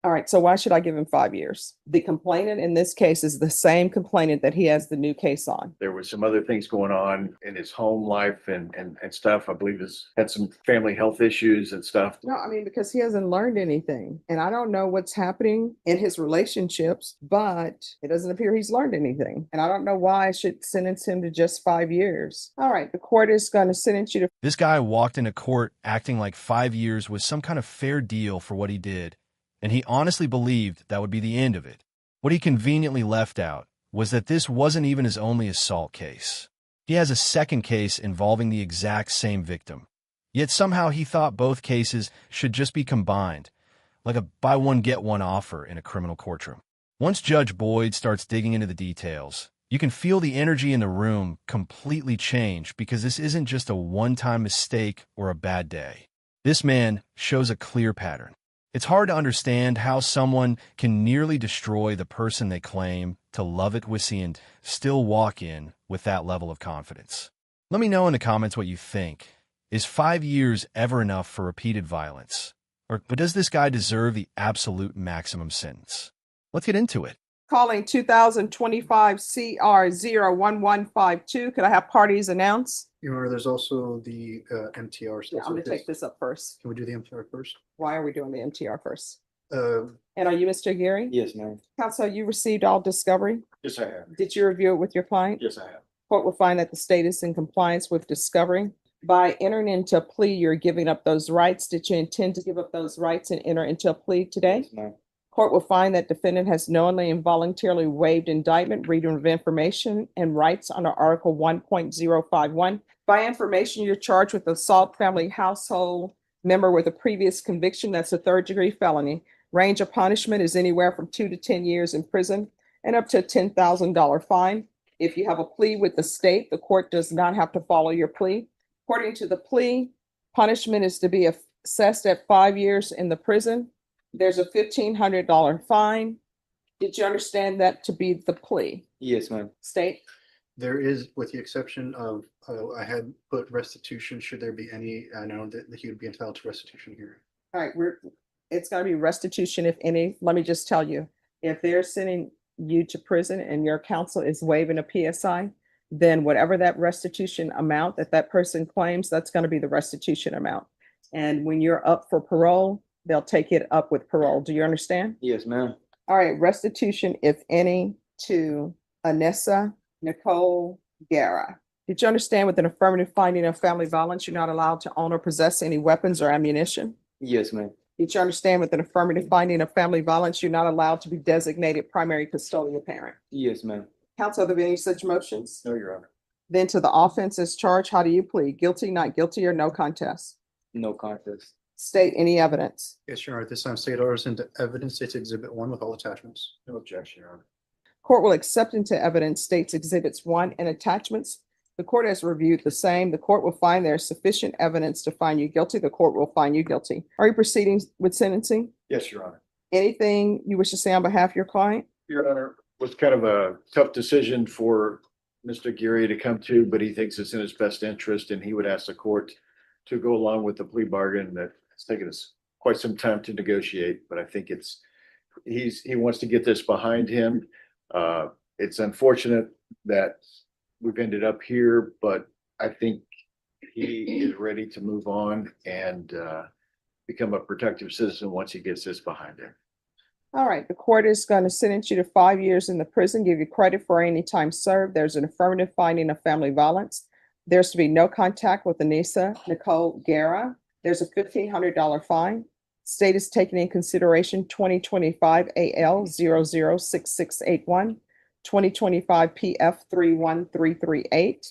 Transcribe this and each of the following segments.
All right, so why should I give him 5 years? The complainant in this case is the same complainant that he has the new case on. There was some other things going on in his home life and stuff. I believe he's had some family health issues and stuff. No, I mean, because he hasn't learned anything. And I don't know what's happening in his relationships, but it doesn't appear he's learned anything. And I don't know why I should sentence him to just 5 years. All right, the court is going to sentence you to. This guy walked into court acting like 5 years was some kind of fair deal for what he did, and he honestly believed that would be the end of it. What he conveniently left out was that this wasn't even his only assault case. He has a second case involving the exact same victim. Yet somehow he thought both cases should just be combined, like a buy one get one offer in a criminal courtroom. Once Judge Boyd starts digging into the details, you can feel the energy in the room completely change because this isn't just a one-time mistake or a bad day. This man shows a clear pattern. It's hard to understand how someone can nearly destroy the person they claim to love at Wissy and still walk in with that level of confidence. Let me know in the comments what you think. Is 5 years ever enough for repeated violence? Or does this guy deserve the absolute maximum sentence? Let's get into it. Calling 2025 CR 01152. Could I have parties announce? Your Honor, there's also the MTR. Yeah, I'm going to take this up first. Can we do the MTR first? Why are we doing the MTR first? Uh, And are you Mr. Geary? Yes, ma'am. Counsel, you received all discovery? Yes, I have. Did you review it with your client? Yes, I have. Court will find that the state is in compliance with discovery. By entering into a plea, you're giving up those rights. Did you intend to give up those rights and enter into a plea today? Yes, ma'am. Court will find that defendant has knowingly and voluntarily waived indictment, freedom of information, and rights under Article 1.051. By information, you're charged with assault family household member with a previous conviction. That's a third-degree felony. Range of punishment is anywhere from 2 to 10 years in prison and up to a $10,000 fine. If you have a plea with the state, the court does not have to follow your plea. According to the plea, punishment is to be assessed at 5 years in the prison. There's a $1,500 fine. Did you understand that to be the plea? Yes, ma'am. State? There is, with the exception of, I had put restitution, should there be any, I know that he would be entitled to restitution here. All right, it's gonna be restitution if any. Let me just tell you, if they're sending you to prison and your counsel is waiving a PSI, then whatever that restitution amount that that person claims, that's gonna be the restitution amount. And when you're up for parole, they'll take it up with parole. Do you understand? Yes, ma'am. All right, restitution, if any, to Anessa Nicole Guerra. Did you understand with an affirmative finding of family violence, you're not allowed to own or possess any weapons or ammunition? Yes, ma'am. Did you understand with an affirmative finding of family violence, you're not allowed to be designated primary custodial parent? Yes, ma'am. Counsel, are there any such motions? No, Your Honor. Then to the offenses charged, how do you plead? Guilty, not guilty, or no contest? No contest. State any evidence. Yes, Your Honor, at this time, state orders into evidence, it's Exhibit 1 with all attachments. No objection, Your Honor. Court will accept into evidence states exhibits 1 and attachments. The court has reviewed the same. The court will find there is sufficient evidence to find you guilty. The court will find you guilty. Are you proceeding with sentencing? Yes, Your Honor. Anything you wish to say on behalf of your client? Your Honor, it was kind of a tough decision for Mr. Geary to come to, but he thinks it's in his best interest, and he would ask the court to go along with the plea bargain that it's taken us quite some time to negotiate, but I think he wants to get this behind him. It's unfortunate that we've ended up here, but I think he is ready to move on and become a productive citizen once he gets this behind him. All right, the court is going to sentence you to 5 years in the prison, give you credit for any time served. There's an affirmative finding of family violence. There's to be no contact with Anessa Nicole Guerra. There's a $1,500 fine. State is taking in consideration 2025 AL 006681, 2025 PF 31338.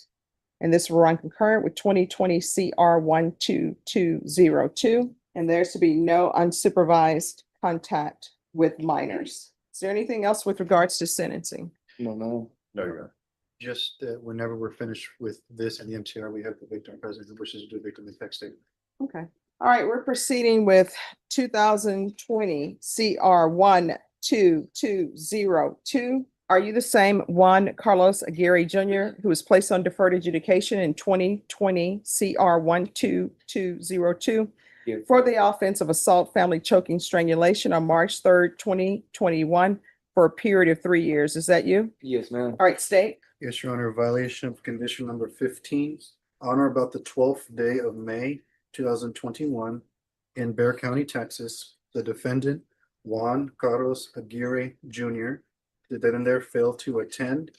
And this will run concurrent with 2020 CR 12202. And there's to be no unsupervised contact with minors. Is there anything else with regards to sentencing? No, no. No, Your Honor. Just whenever we're finished with this and the MTR, we have the victim present who wishes to do a victim impact statement. Okay. All right, we're proceeding with 2020 CR 12202. Are you the same Juan Carlos Aguirre Jr. who was placed on deferred adjudication in 2020 CR 12202? Here. for the offense of assault, family choking, strangulation on March 3rd, 2021 for a period of 3 years. Is that you? Yes, ma'am. All right, state. Yes, Your Honor, violation of condition number 15, on or about the 12th day of May 2021 in Bear County, Texas, the defendant, Juan Carlos Aguirre Jr., did then and there fail to attend,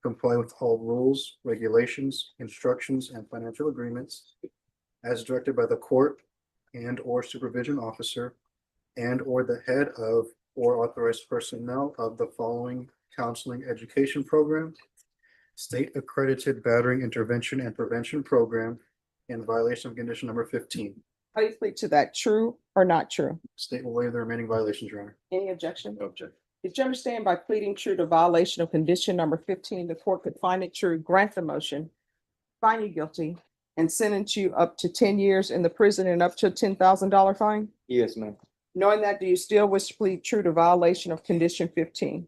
comply with all rules, regulations, instructions, and financial agreements as directed by the court and or supervision officer and or the head of or authorized personnel of the following counseling education program, state accredited battering intervention and prevention program in violation of condition number 15. How do you plead to that? True or not true? State will waive the remaining violations, Your Honor. Any objection? No objection. Did you understand by pleading true to violation of condition number 15, the court could find it true, grant the motion, find you guilty, and sentence you up to 10 years in the prison and up to a $10,000 fine? Yes, ma'am. Knowing that, do you still wish to plead true to violation of condition 15?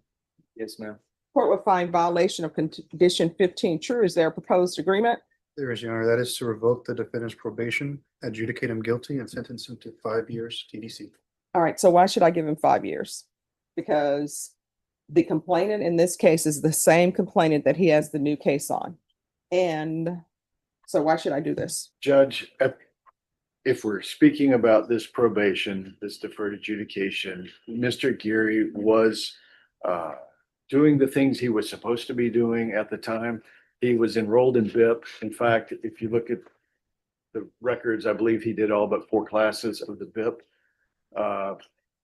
Yes, ma'am. Court will find violation of condition 15 true. Is there a proposed agreement? There is, Your Honor. That is to revoke the defendant's probation, adjudicate him guilty, and sentence him to 5 years TDC. All right, so why should I give him 5 years? Because the complainant in this case is the same complainant that he has the new case on. And so why should I do this? Judge, if we're speaking about this probation, this deferred adjudication, Mr. Geary was doing the things he was supposed to be doing at the time. He was enrolled in BIP. In fact, if you look at the records, I believe he did all but 4 classes of the BIP.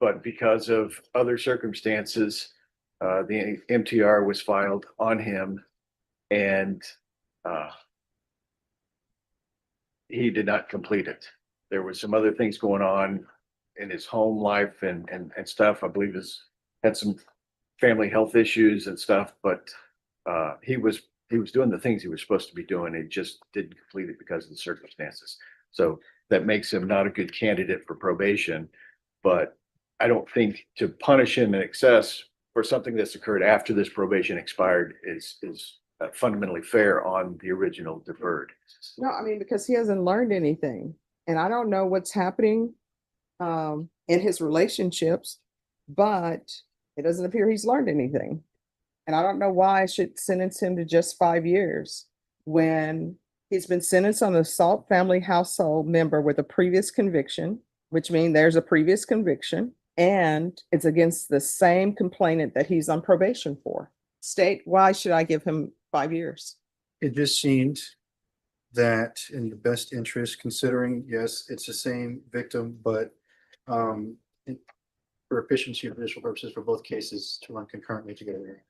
But because of other circumstances, the MTR was filed on him, and he did not complete it. There was some other things going on in his home life and stuff. I believe had some family health issues and stuff, but he was doing the things he was supposed to be doing. He just didn't complete it because of the circumstances. So that makes him not a good candidate for probation. But I don't think to punish him in excess for something that's occurred after this probation expired is fundamentally fair on the original deferred. No, I mean, because he hasn't learned anything. And I don't know what's happening in his relationships, but it doesn't appear he's learned anything. And I don't know why I should sentence him to just 5 years when he's been sentenced on assault family household member with a previous conviction, which means there's a previous conviction, and it's against the same complainant that he's on probation for. State, why should I give him 5 years? It just seemed that in the best interest, considering, yes, it's the same victim, but for efficiency of judicial purposes for both cases to run concurrently together.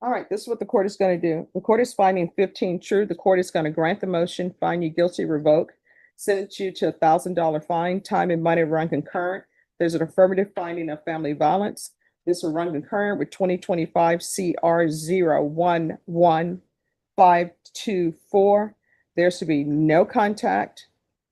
All right, this is what the court is going to do. The court is finding 15 true. The court is going to grant the motion, find you guilty, revoke, sentence you to $1,000 fine, time and money run concurrent. There's an affirmative finding of family violence. This will run concurrent with 2025 CR 011524. There's to be no contact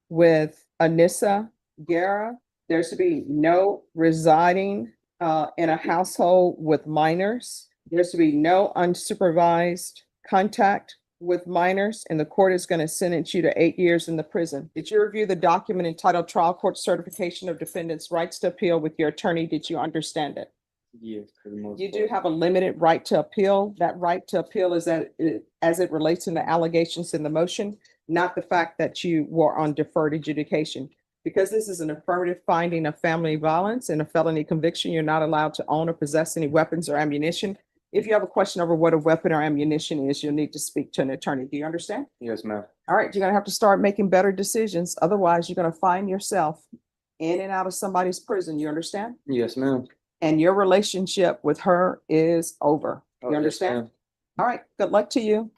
with Anissa Guerra. There's to be no residing in a household with minors. There's to be no unsupervised contact with minors, and the court is going to sentence you to 8 years in the prison. Did you review the document entitled Trial Court Certification of Defendant's Rights to Appeal with your attorney? Did you understand it? Yes, for the most You do part. have a limited right to appeal. That right to appeal is that as it relates to the allegations in the motion, not the fact that you were on deferred adjudication. Because this is an affirmative finding of family violence and a felony conviction, you're not allowed to own or possess any weapons or ammunition. If you have a question over what a weapon or ammunition is, you'll need to speak to an attorney. Do you understand? Yes, ma'am. All right, you're gonna have to start making better decisions. Otherwise, you're gonna find yourself in and out of somebody's prison. You understand? Yes, ma'am. And your relationship with her is over. Oh, You yes, understand? ma'am. All right, good luck to you.